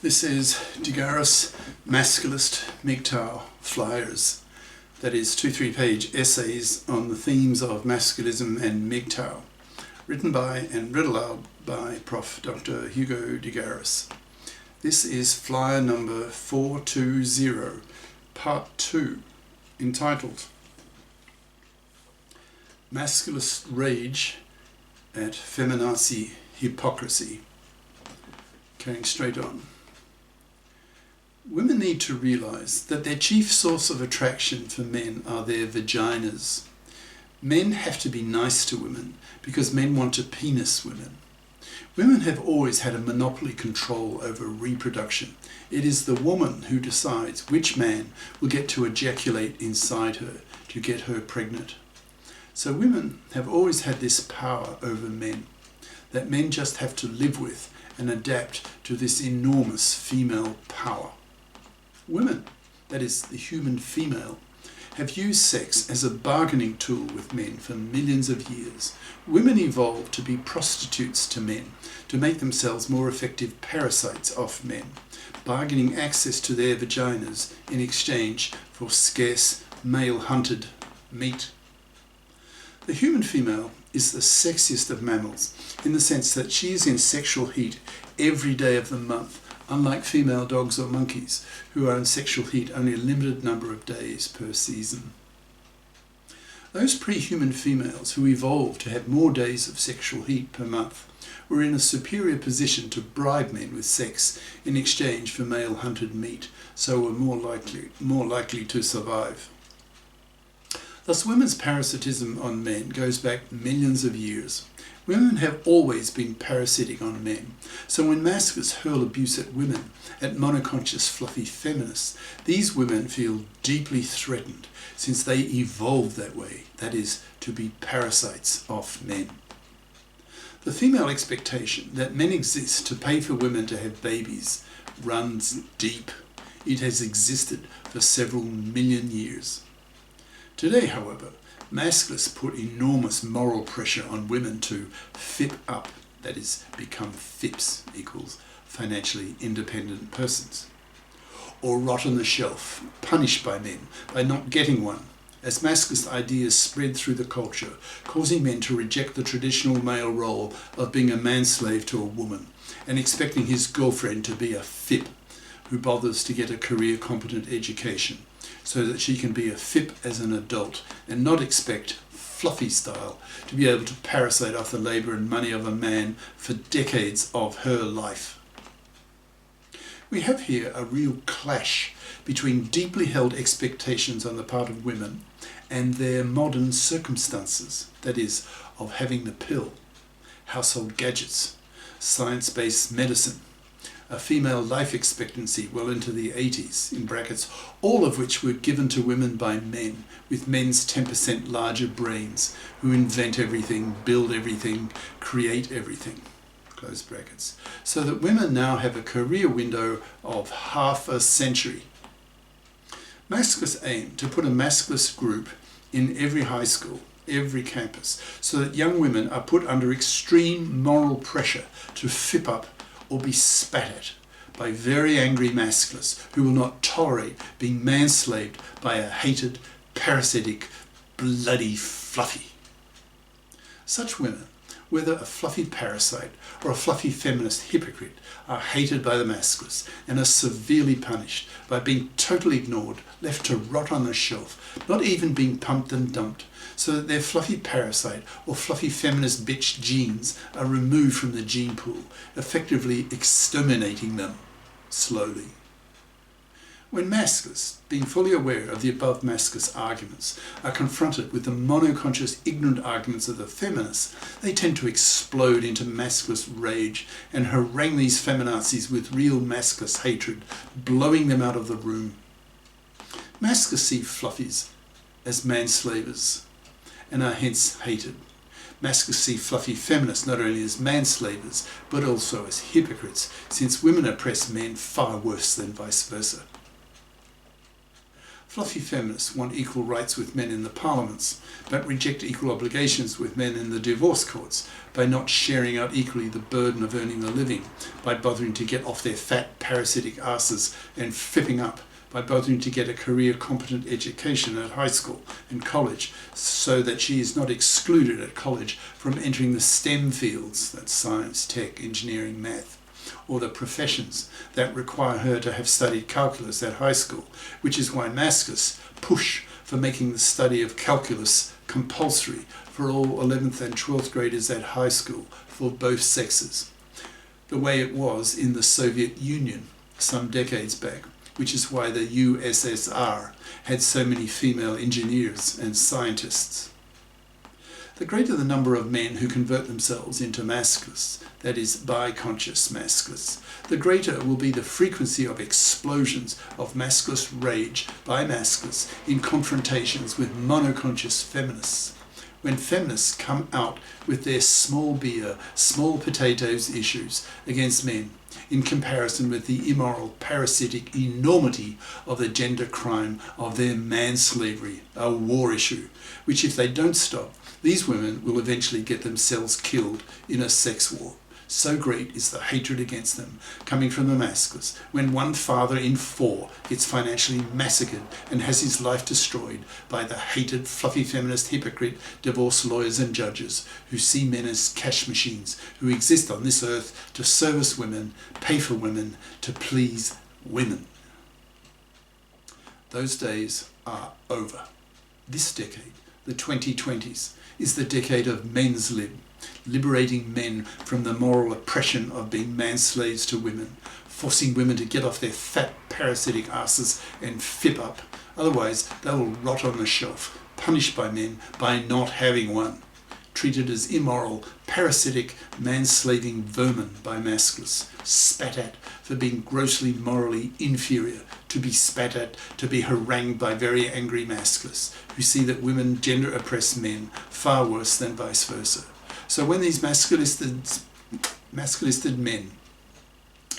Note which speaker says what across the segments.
Speaker 1: This is GARIS Masculist MGTOW flyers, that is 2-3 page essays on the themes of masculism and MGTOW, written by and read aloud by Prof. Dr. Hugo de Garis. This is flyer number 420, part 2, entitled Masculist Rage at Feminazi Hypocrisy. Carrying straight on. Women need to realise that their chief source of attraction for men are their vaginas. Men have to be nice to women because men want to penis women. Women have always had a monopoly control over reproduction. It is the woman who decides which man will get to ejaculate inside her to get her pregnant. So women have always had this power over men that men just have to live with and adapt to this enormous female power. Women, that is the human female, have used sex as a bargaining tool with men for millions of years. Women evolved to be prostitutes to men, to make themselves more effective parasites of men, bargaining access to their vaginas in exchange for scarce male-hunted meat. The human female is the sexiest of mammals in the sense that she is in sexual heat every day of the month, unlike female dogs or monkeys, who are in sexual heat only a limited number of days per season. Those pre-human females who evolved to have more days of sexual heat per month were in a superior position to bribe men with sex in exchange for male-hunted meat, so were more likely to survive. Thus, women's parasitism on men goes back millions of years. Women have always been parasitic on men, so when masculists hurl abuse at women, at monoconscious fluffy feminists, these women feel deeply threatened since they evolved that way, that is, to be parasites of men. The female expectation that men exist to pay for women to have babies runs deep. It has existed for several million years. Today, however, masculists put enormous moral pressure on women to FIP up, that is, become FIPs, equals financially independent persons, or rot on the shelf, punished by men by not getting one, as masculist ideas spread through the culture, causing men to reject the traditional male role of being a manslave to a woman and expecting his girlfriend to be a FIP who bothers to get a career-competent education, so that she can be a FIP as an adult and not expect, fluffy style, to be able to parasite off the labour and money of a man for decades of her life. We have here a real clash between deeply held expectations on the part of women and their modern circumstances, that is, of having the pill, household gadgets, science-based medicine, a female life expectancy well into the 80s, in brackets, all of which were given to women by men, with men's 10% larger brains, who invent everything, build everything, create everything, close brackets, so that women now have a career window of half a century. Masculists aim to put a masculist group in every high school, every campus, so that young women are put under extreme moral pressure to FIP up or be spat at by very angry masculists who will not tolerate being manslaved by a hated, parasitic, bloody fluffy. Such women, whether a fluffy parasite or a fluffy feminist hypocrite, are hated by the masculists and are severely punished by being totally ignored, left to rot on the shelf, not even being pumped and dumped, so that their fluffy parasite or fluffy feminist bitch genes are removed from the gene pool, effectively exterminating them slowly. When masculists, being fully aware of the above masculist arguments, are confronted with the monoconscious ignorant arguments of the feminists, they tend to explode into masculist rage and harangue these feminazis with real masculist hatred, blowing them out of the room. Masculists see fluffies as manslavers and are hence hated. Masculists see fluffy feminists not only as manslavers but also as hypocrites, since women oppress men far worse than vice versa. Fluffy feminists want equal rights with men in the parliaments, but reject equal obligations with men in the divorce courts by not sharing out equally the burden of earning a living, by bothering to get off their fat parasitic asses and fipping up, by bothering to get a career-competent education at high school and college so that she is not excluded at college from entering the STEM fields, that's science, tech, engineering, math, or the professions that require her to have studied calculus at high school, which is why Masculists push for making the study of calculus compulsory for all 11th and 12th graders at high school for both sexes, the way it was in the Soviet Union some decades back, which is why the USSR had so many female engineers and scientists. The greater the number of men who convert themselves into masculists, that is, BIconscious masculists, the greater will be the frequency of explosions of masculist rage by masculists in confrontations with monoconscious feminists. When feminists come out with their small beer, small potatoes issues against men, in comparison with the immoral, parasitic enormity of the gender crime of their manslavery, a war issue, which if they don't stop, these women will eventually get themselves killed in a sex war. So great is the hatred against them coming from the masculists when one father in 4 gets financially massacred and has his life destroyed by the hated fluffy feminist hypocrite divorce lawyers and judges who see men as cash machines who exist on this earth to service women, pay for women, to please women. Those days are over. This decade, the 2020s, is the decade of men's lib, liberating men from the moral oppression of being manslaves to women, forcing women to get off their fat parasitic asses and fip up. Otherwise, they will rot on the shelf, punished by men by not having one, treated as immoral, parasitic, manslaving vermin by masculists, spat at for being grossly morally inferior, to be spat at, to be harangued by very angry masculists who see that women gender oppress men far worse than vice versa. So when these masculisted men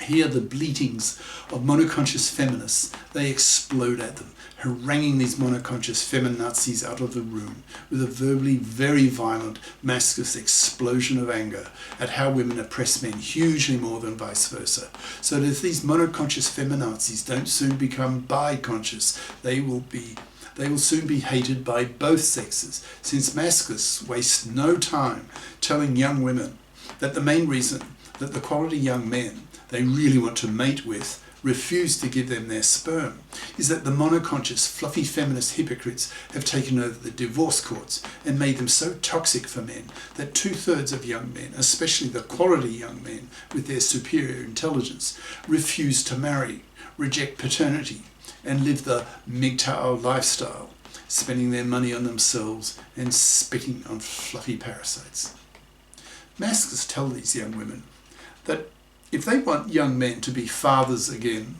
Speaker 1: hear the bleatings of monoconscious feminists, they explode at them, haranguing these monoconscious feminazis out of the room with a verbally very violent masculist explosion of anger at how women oppress men hugely more than vice versa. So that if these monoconscious feminazis don't soon become BIconscious, they will soon be hated by both sexes, since masculists waste no time telling young women that the main reason that the quality young men they really want to mate with refuse to give them their sperm is that the monoconscious, fluffy feminist hypocrites have taken over the divorce courts and made them so toxic for men that 2/3 of young men, especially the quality young men with their superior intelligence, refuse to marry, reject paternity, and live the MGTOW lifestyle, spending their money on themselves and spitting on fluffy parasites. Masculists tell these young women that if they want young men to be fathers again,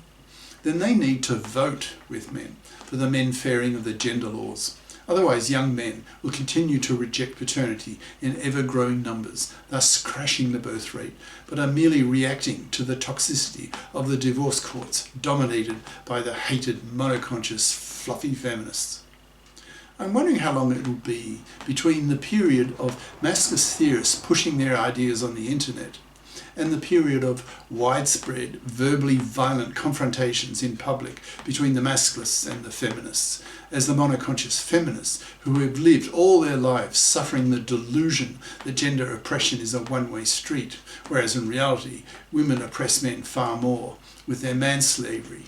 Speaker 1: then they need to vote with men for the men fairing of the gender laws. Otherwise, young men will continue to reject paternity in ever-growing numbers, thus crashing the birth rate, but are merely reacting to the toxicity of the divorce courts dominated by the hated monoconscious fluffy feminists. I'm wondering how long it will be between the period of masculist theorists pushing their ideas on the internet and the period of widespread, verbally violent confrontations in public between the masculists and the feminists, as the monoconscious feminists, who have lived all their lives suffering the delusion that gender oppression is a one-way street, whereas in reality, women oppress men far more with their manslavery.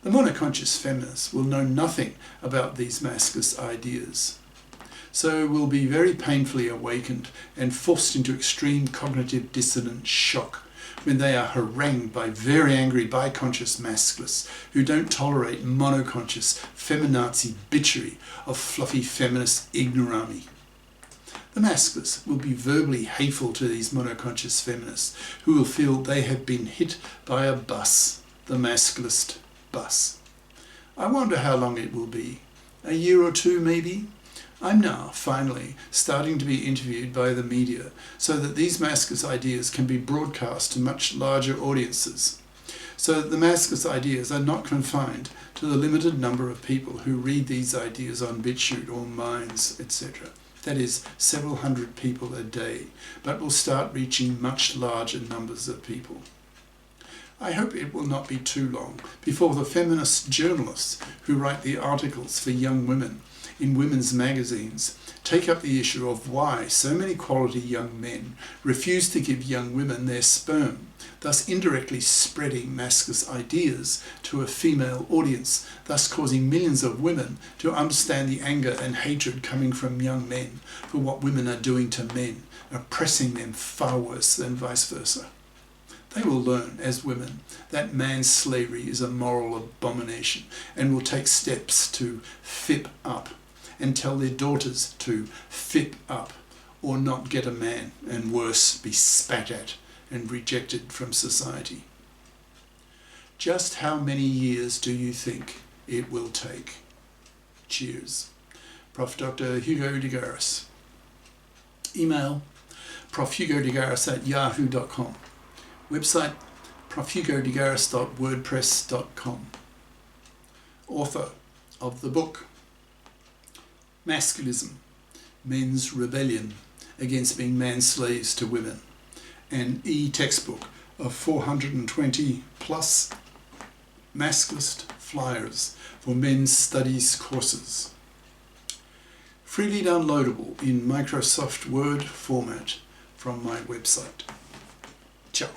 Speaker 1: The monoconscious feminists will know nothing about these masculist ideas, so will be very painfully awakened and forced into extreme cognitive dissonance shock when they are harangued by very angry BIconscious masculists who don't tolerate monoconscious feminazi bitchery of fluffy feminist ignorami. The masculists will be verbally hateful to these monoconscious feminists who will feel they have been hit by a bus, the masculist bus. I wonder how long it will be. A year or two maybe? I'm now, finally, starting to be interviewed by the media so that these masculist ideas can be broadcast to much larger audiences. so that the masculinist ideas are not confined to the limited number of people who read these ideas on BitChute or Minds, etc. That is, several hundred people a day, but will start reaching much larger numbers of people. I hope it will not be too long before the feminist journalists who write the articles for young women in women's magazines take up the issue of why so many quality young men refuse to give young women their sperm, thus indirectly spreading masculinist ideas to a female audience, thus causing millions of women to understand the anger and hatred coming from young men for what women are doing to men, oppressing them far worse than vice versa. They will learn, as women, that man's slavery is a moral abomination and will take steps to fip up and tell their daughters to fip up or not get a man and worse, be spat at and rejected from society. Just how many years do you think it will take? Cheers. Prof. Dr. Hugo de Garis. Email profhugodegaris@yahoo.com. Website profhugodegaris.wordpress.com. Author of the book Masculism, Men's Rebellion Against Being Man-Slaves to Women, an e-textbook of 420 plus masculist flyers for men's studies courses. Freely downloadable in Microsoft Word format from my website. Ciao.